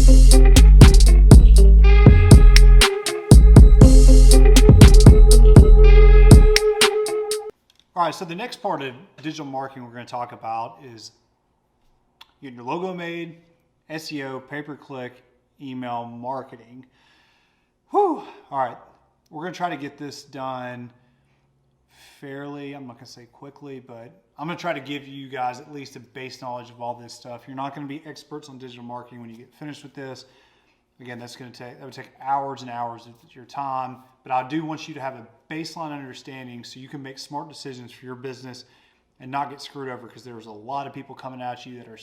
All right, so the next part of digital marketing we're going to talk about is getting your logo made, SEO, pay-per-click, email marketing. Whew. All right, we're going to try to get this done fairly, I'm not going to say quickly, but I'm going to try to give you guys at least a base knowledge of all this stuff. You're not going to be experts on digital marketing when you get finished with this. Again, that would take hours and hours of your time, but I do want you to have a baseline understanding so you can make smart decisions for your business and not get screwed over, because there's a lot of people coming at you that are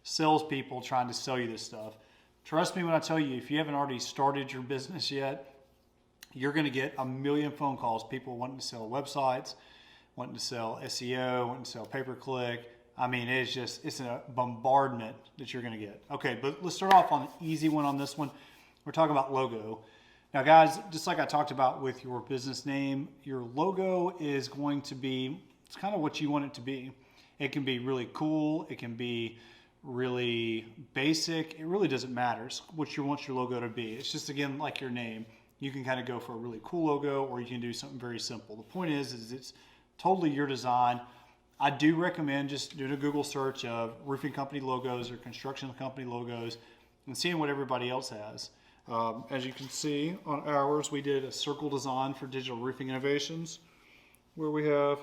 salespeople trying to sell you this stuff. Trust me when I tell you, if you haven't already started your business yet, you're going to get a million phone calls, people wanting to sell websites, wanting to sell SEO, wanting to sell pay-per-click. I mean, it's a bombardment that you're going to get. Okay, but let's start off on the easy one on this one. We're talking about logo. Now, guys, just like I talked about with your business name, your logo is going to be, it's kind of what you want it to be. It can be really cool. It can be really basic. It really doesn't matter. It's what you want your logo to be. It's just, again, like your name. You can kind of go for a really cool logo, or you can do something very simple. The point is it's totally your design. I do recommend just doing a Google search of roofing company logos or construction company logos and seeing what everybody else has. As you can see on ours, we did a circle design for Digital Roofing Innovations, where we have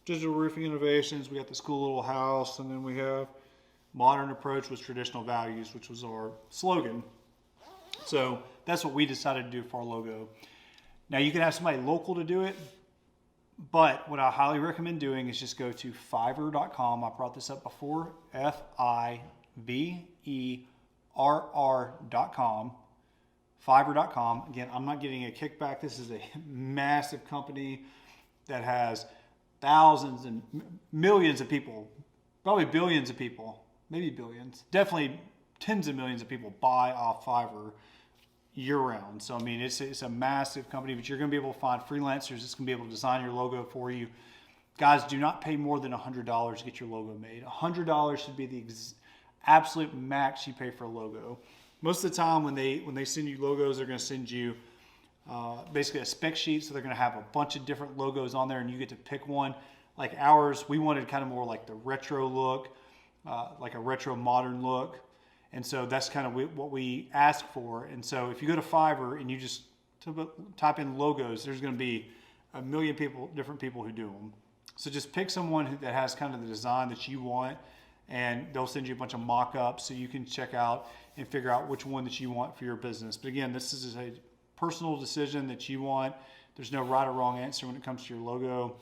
Digital Roofing Innovations, we got this cool little house, and then we have Modern Approach with Traditional Values, which was our slogan. So that's what we decided to do for our logo. Now, you can have somebody local to do it, but what I highly recommend doing is just go to Fiverr.com. I brought this up before, Fiverr.com. Fiverr.com. Again, I'm not getting a kickback. This is a massive company that has thousands and millions of people, probably billions of people, maybe billions, definitely tens of millions of people buy off Fiverr year-round. So, I mean, it's a massive company, but you're going to be able to find freelancers that's going to be able to design your logo for you. Guys, do not pay more than $100 to get your logo made. $100 should be the absolute max you pay for a logo. Most of the time when they send you logos, they're going to send you basically a spec sheet, so they're going to have a bunch of different logos on there, and you get to pick one. Like ours, we wanted kind of more like the retro look, like a retro modern look. And so that's kind of what we ask for. And so if you go to Fiverr and you just type in logos, there's going to be a million different people who do them. So just pick someone that has kind of the design that you want, and they'll send you a bunch of mock-ups so you can check out and figure out which one that you want for your business. But again, this is a personal decision that you want. There's no right or wrong answer when it comes to your logo.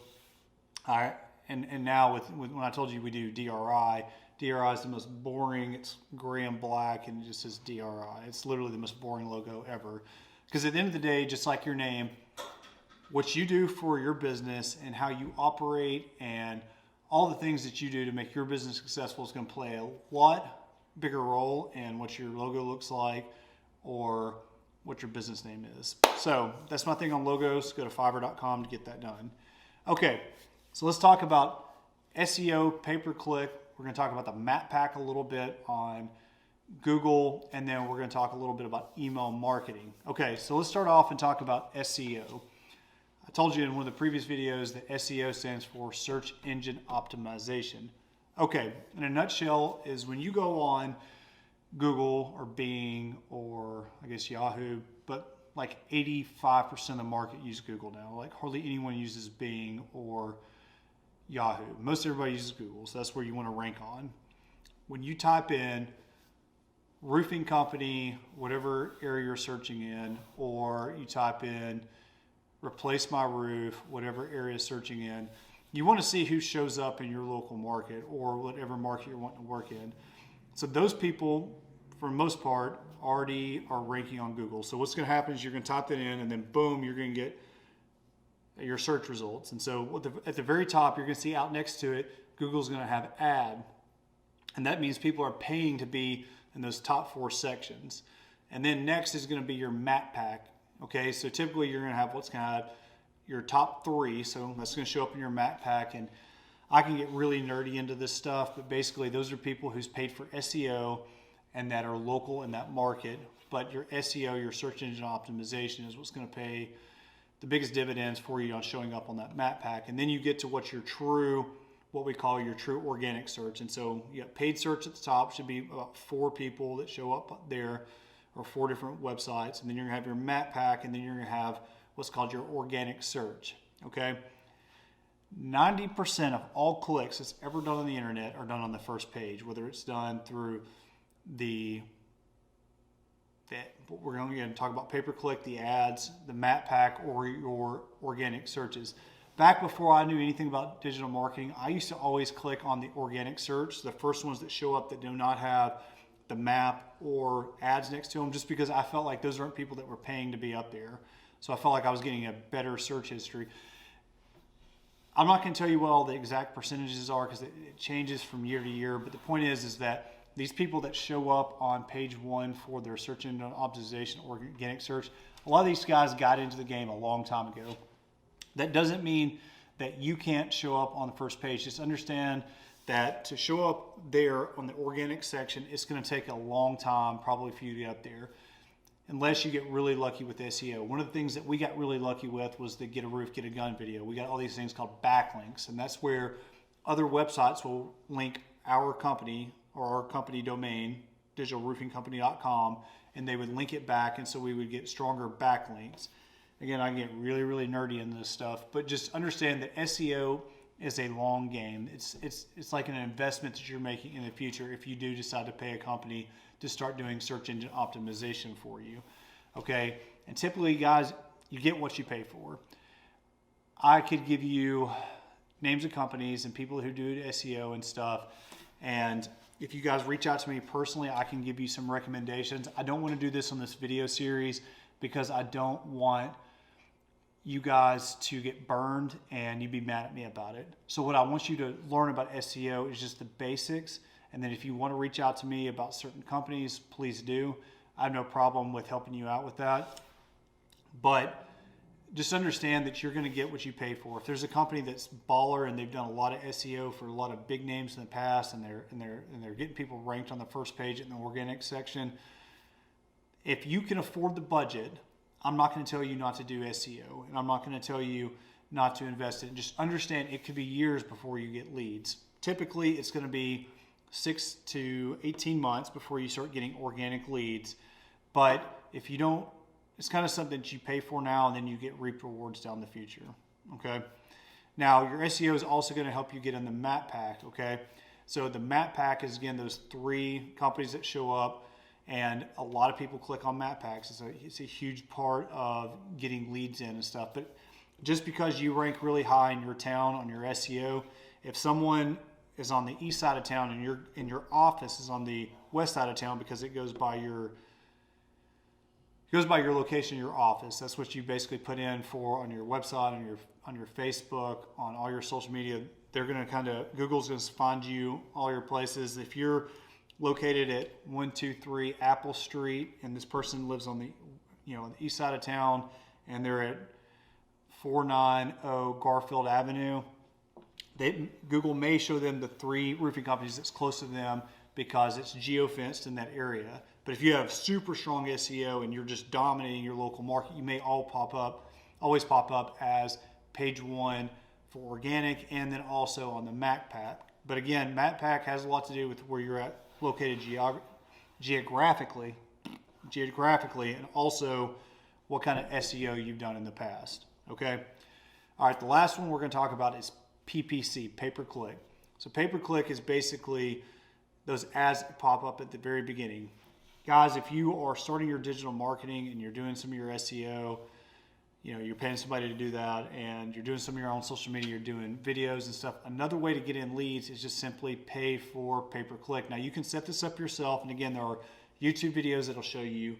All right. And now when I told you we do DRI, DRI is the most boring. It's gray and black, and it just says DRI. It's literally the most boring logo ever. Because at the end of the day, just like your name, what you do for your business and how you operate and all the things that you do to make your business successful is going to play a lot bigger role in what your logo looks like or what your business name is. So that's my thing on logos. Go to Fiverr.com to get that done. Okay, so let's talk about SEO, pay-per-click. We're going to talk about the map pack a little bit on Google, and then we're going to talk a little bit about email marketing. Okay, so let's start off and talk about SEO. I told you in one of the previous videos that SEO stands for Search Engine Optimization. Okay, in a nutshell is when you go on Google or Bing or I guess Yahoo, but like 85% of the market use Google now. Like hardly anyone uses Bing or Yahoo. Most everybody uses Google, so that's where you want to rank on. When you type in roofing company, whatever area you're searching in, or you type in replace my roof, whatever area searching in, you want to see who shows up in your local market or whatever market you're wanting to work in. So those people, for the most part, already are ranking on Google. So what's going to happen is you're going to type that in, and then boom, you're going to get your search results. And so at the very top, you're going to see out next to it, Google's going to have ad. And that means people are paying to be in those top 4 sections. And then next is going to be your map pack. Okay, so typically you're going to have what's going to have your top 3. So that's going to show up in your map pack. And I can get really nerdy into this stuff, but basically those are people who's paid for SEO and that are local in that market. But your SEO, your search engine optimization, is what's going to pay the biggest dividends for you on showing up on that map pack. And then you get to what we call your true organic search. And so you got paid search at the top, should be about 4 people that show up there, or 4 different websites. And then you're gonna have your map pack, and then you're gonna have what's called your organic search, okay? 90% of all clicks that's ever done on the internet are done on the first page, whether it's done through we're going to talk about pay-per-click, the ads, the map pack, or your organic searches. Back before I knew anything about digital marketing, I used to always click on the organic search, the first ones that show up that do not have the map or ads next to them, just because I felt like those aren't people that were paying to be up there. So I felt like I was getting a better search history. I'm not going to tell you what all the exact percentages are because it changes from year to year, but the point is that these people that show up on page 1 for their search engine optimization, organic search, a lot of these guys got into the game a long time ago. That doesn't mean that you can't show up on the first page. Just understand that to show up there on the organic section, it's going to take a long time probably for you to get up there, unless you get really lucky with SEO. One of the things that we got really lucky with was the Get a Roof, Get a Gun video. We got all these things called backlinks, and that's where other websites will link our company or our company domain, digitalroofingcompany.com, and they would link it back, and so we would get stronger backlinks. Again, I get really, really nerdy in this stuff, but just understand that SEO is a long game. It's like an investment that you're making in the future if you do decide to pay a company to start doing search engine optimization for you, okay? And typically, guys, you get what you pay for. I could give you names of companies and people who do SEO and stuff, and if you guys reach out to me personally, I can give you some recommendations. I don't want to do this on this video series because I don't want you guys to get burned and you be mad at me about it. So what I want you to learn about SEO is just the basics. And then if you want to reach out to me about certain companies, please do. I have no problem with helping you out with that. But just understand that you're going to get what you pay for. If there's a company that's baller and they've done a lot of SEO for a lot of big names in the past, and they're getting people ranked on the first page in the organic section, if you can afford the budget, I'm not going to tell you not to do SEO, and I'm not going to tell you not to invest in it. Just understand it could be years before you get leads. Typically, it's going to be 6 to 18 months before you start getting organic leads. But if you don't, it's kind of something that you pay for now and then you get reap rewards down the future, okay? Now, your SEO is also going to help you get in the map pack, okay? So the map pack is, again, those 3 companies that show up, and a lot of people click on map packs. It's a huge part of getting leads in and stuff. But just because you rank really high in your town on your SEO, if someone is on the east side of town and your office is on the west side of town because it goes by your location, your office. That's what you basically put in for on your website, on your Facebook, on all your social media. They're going to Google's going to find you all your places. If you're located at 123 Apple Street and this person lives on the east side of town and they're at 490 Garfield Avenue, Google may show them the 3 roofing companies that's close to them because it's geofenced in that area. But if you have super strong SEO and you're just dominating your local market, you may always pop up as page 1 for organic, and then also on the map pack. But again, map pack has a lot to do with where you're located geographically, and also what kind of SEO you've done in the past. Okay. All right. The last one we're going to talk about is PPC, pay-per-click. So pay-per-click is basically those ads that pop up at the very beginning. Guys, if you are starting your digital marketing and you're doing some of your SEO, you're paying somebody to do that, and you're doing some of your own social media, you're doing videos and stuff, another way to get in leads is just simply pay for pay-per-click. Now, you can set this up yourself, and again, there are YouTube videos that'll show you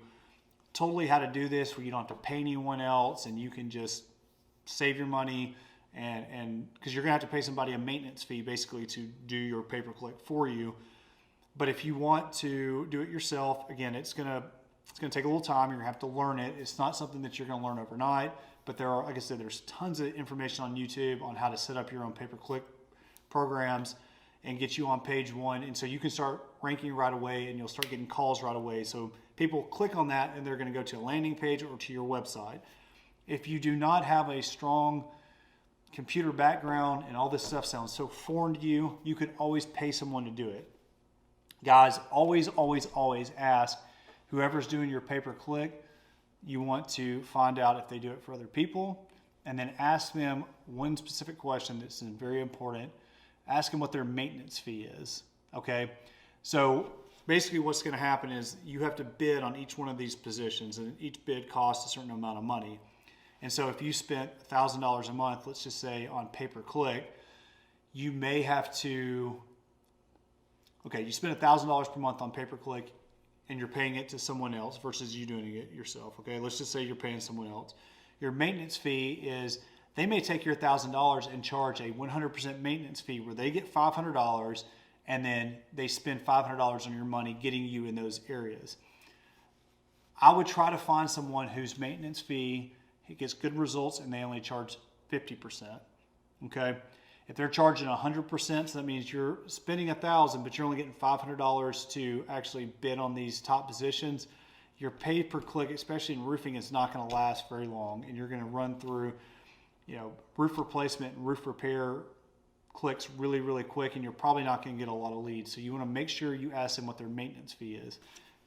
totally how to do this where you don't have to pay anyone else, and you can just save your money, and because you're going to have to pay somebody a maintenance fee basically to do your pay-per-click for you. But if you want to do it yourself, again, it's going to take a little time. You're going to have to learn it. It's not something that you're going to learn overnight, but there are, like I said, there's tons of information on YouTube on how to set up your own pay-per-click programs and get you on page 1. And so you can start ranking right away, and you'll start getting calls right away. So people click on that and they're going to go to a landing page or to your website. If you do not have a strong computer background and all this stuff sounds so foreign to you, you could always pay someone to do it. Guys, always, always, always ask whoever's doing your pay-per-click. You want to find out if they do it for other people, and then ask them one specific question that's very important. Ask them what their maintenance fee is, okay? So basically what's going to happen is you have to bid on each one of these positions, and each bid costs a certain amount of money. And so if you spent $1,000 a month, let's just say on pay-per-click, you may have to, okay, you spend $1,000 per month on pay-per-click and you're paying it to someone else versus you doing it yourself, okay? Let's just say you're paying someone else. Your maintenance fee is, they may take your $1,000 and charge a 100% maintenance fee where they get $500 and then they spend $500 on your money getting you in those areas. I would try to find someone whose maintenance fee, it gets good results and they only charge 50%, okay? If they're charging 100%, so that means you're spending $1,000, but you're only getting $500 to actually bid on these top positions. Your pay per click, especially in roofing, is not going to last very long, and you're going to run through, roof replacement and roof repair clicks really, really quick, and you're probably not going to get a lot of leads. So you want to make sure you ask them what their maintenance fee is.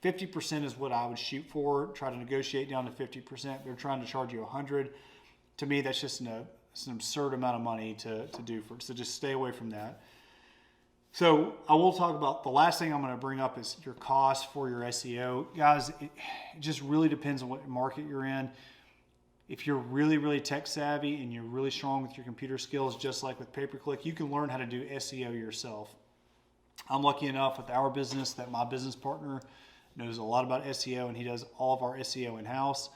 50% is what I would shoot for. Try to negotiate down to 50%. They're trying to charge you 100. To me, that's just an absurd amount of money to do for it. So just stay away from that. So I will talk about the last thing I'm going to bring up is your cost for your SEO. Guys, it just really depends on what market you're in. If you're really, really tech savvy and you're really strong with your computer skills, just like with pay-per-click, you can learn how to do SEO yourself. I'm lucky enough with our business that my business partner knows a lot about SEO, and he does all of our SEO in-house.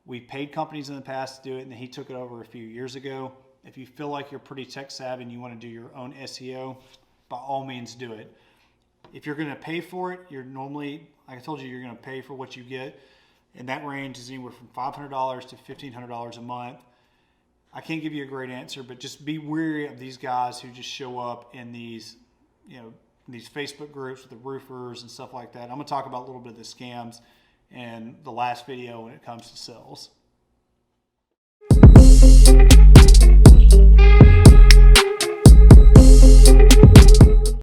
We paid companies in the past to do it, and he took it over a few years ago. If you feel like you're pretty tech savvy and you want to do your own SEO, by all means do it. If you're going to pay for it, you're normally, like I told you, you're going to pay for what you get. And that range is anywhere from $500 to $1,500 a month. I can't give you a great answer, but just be wary of these guys who just show up in these, these Facebook groups with the roofers and stuff like that. I'm going to talk about a little bit of the scams in the last video when it comes to sales.